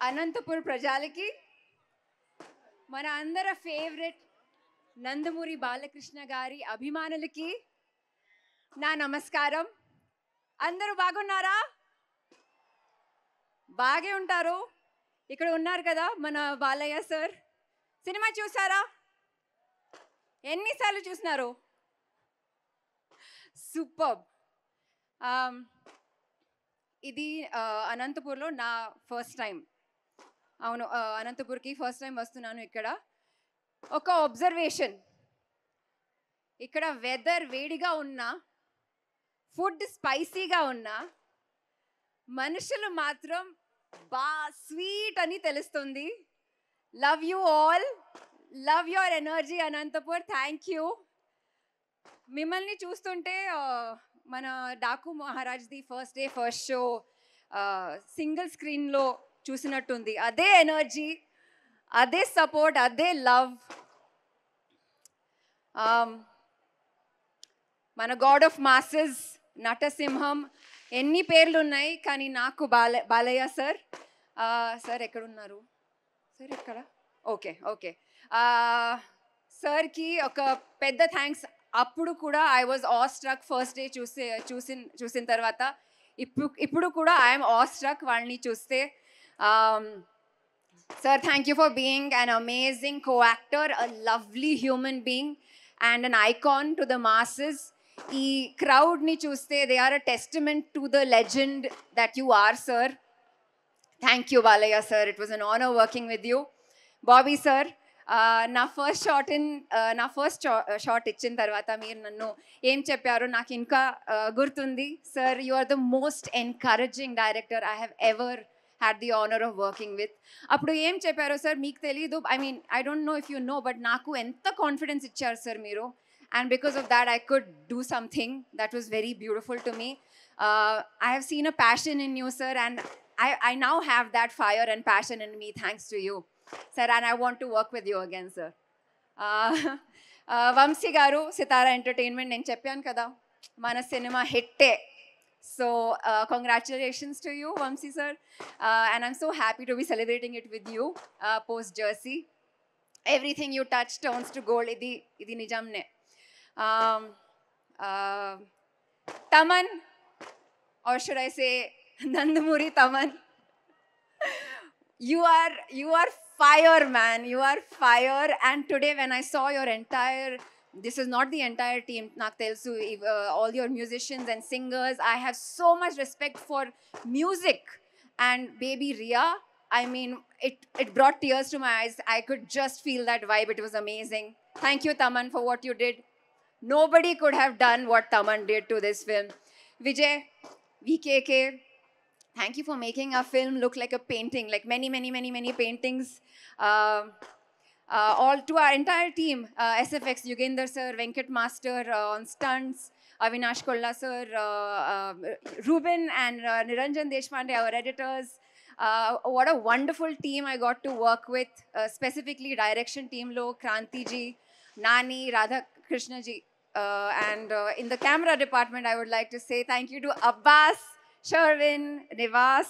అనంతపూర్ ప్రజలకి మన అందరి ఫేవరెట్ నందమూరి బాలకృష్ణ గారి అభిమానులకి నా నమస్కారం. అందరూ బాగున్నారా? బాగే ఉంటారు. ఇక్కడ ఉన్నారు కదా మన బాలయ్య సార్. సినిమా చూసారా? ఎన్నిసార్లు చూసినారు? సూపర్. ఇది అనంతపూర్లో నా ఫస్ట్ టైం. అవును, అనంతపూర్కి ఫస్ట్ టైం వస్తున్నాను. ఇక్కడ ఒక అబ్జర్వేషన్, ఇక్కడ వెదర్ వేడిగా ఉన్నా, ఫుడ్ స్పైసీగా ఉన్నా, మనుషులు మాత్రం స్వీట్ అని తెలుస్తుంది. Love you all, love your energy Anantapur. Thank you. మిమ్మల్ని చూస్తుంటే మన డాకు మహారాజ్ది first day first show single స్క్రీన్లో చూసినట్టుంది. అదే ఎనర్జీ, అదే సపోర్ట్, అదే లవ్. మన గాడ్ ఆఫ్ మాసెస్ నటసింహం, ఎన్ని పేర్లు ఉన్నాయి కానీ నాకు బాలయ్య సార్. సార్ ఎక్కడున్నారు? సార్ ఎక్కడ? Okay okay. సార్కి ఒక పెద్ద థ్యాంక్స్. అప్పుడు కూడా I was awestruck first day చూసిన తర్వాత. ఇప్పుడు కూడా ఐఎమ్ ఆల్ స్ట్రక్ వాళ్ళని చూస్తే. Sir, thank you for being an amazing co-actor, a lovely human being and an icon to the masses. ఈ క్రౌడ్ని చూస్తే they are a testament to the legend that you are, sir. Thank you Balayya sir. It was an honour working with you. Bobby sir, నా first shot ఇచ్చిన తర్వాత మీరు నన్ను ఏం చెప్పారో నాకు ఇంకా గుర్తుంది. Sir, you are the most encouraging director I have ever had the honour of working with. అప్పుడు ఏం చెప్పారో సార్ మీకు తెలీదు. I don't know if you know, but నాకు ఎంత కాన్ఫిడెన్స్ ఇచ్చారు సార్ మీరు. And because of that, I could do something that was very beautiful to me. I have seen a passion in you, sir, and I now have that fire and passion in me thanks to you, sir, and I want to work with you again, sir. Vamsi garu, Sitara Entertainment, నేను చెప్పాను కదా మన cinema హిట్టే. So congratulations to you, Vamsi sir, and I'm so happy to be celebrating it with you post Jersey. Everything you touch turns to gold. ఇది నిజంనే. Taman, or should I say Nandamuri Taman, you are fire, man. You are fire. And today when I saw your entire, this is not the entire team, nak telsu, all your musicians and singers, I have so much respect for music. And baby Ria, I mean, it brought tears to my eyes. I could just feel that vibe. It was amazing. Thank you, Taman, for what you did. Nobody could have done what Taman did to this film. Vijay, VKK, thank you for making our film look like a painting, like many paintings. All to our entire team, SFX, Yugender sir, Venkat Master on stunts, Avinash Kolla sir, Ruben and Niranjan Deshpande, our editors. What a wonderful team I got to work with, specifically direction team lo Kranti ji, Nani, Radha Krishna ji, and in the camera department I would like to say thank you to Abbas, Sherwin, Nivas,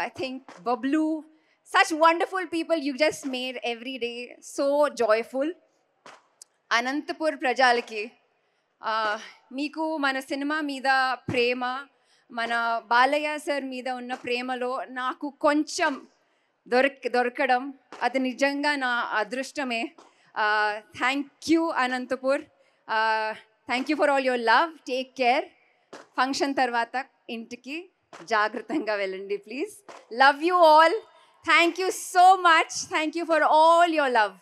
I think Bablu. Such wonderful people. You just made every day so joyful. Anantapur Prajalaki, meeku mana cinema meeda prema, mana Balayya sir meeda unna premalo naaku koncham dorkadam adi nijanga na adrushtame. Thank you, Anantapur. Thank you for all your love. Take care. Function tarvata intiki jagrathanga velandi, please. Love you all. Thank you so much. Thank you for all your love.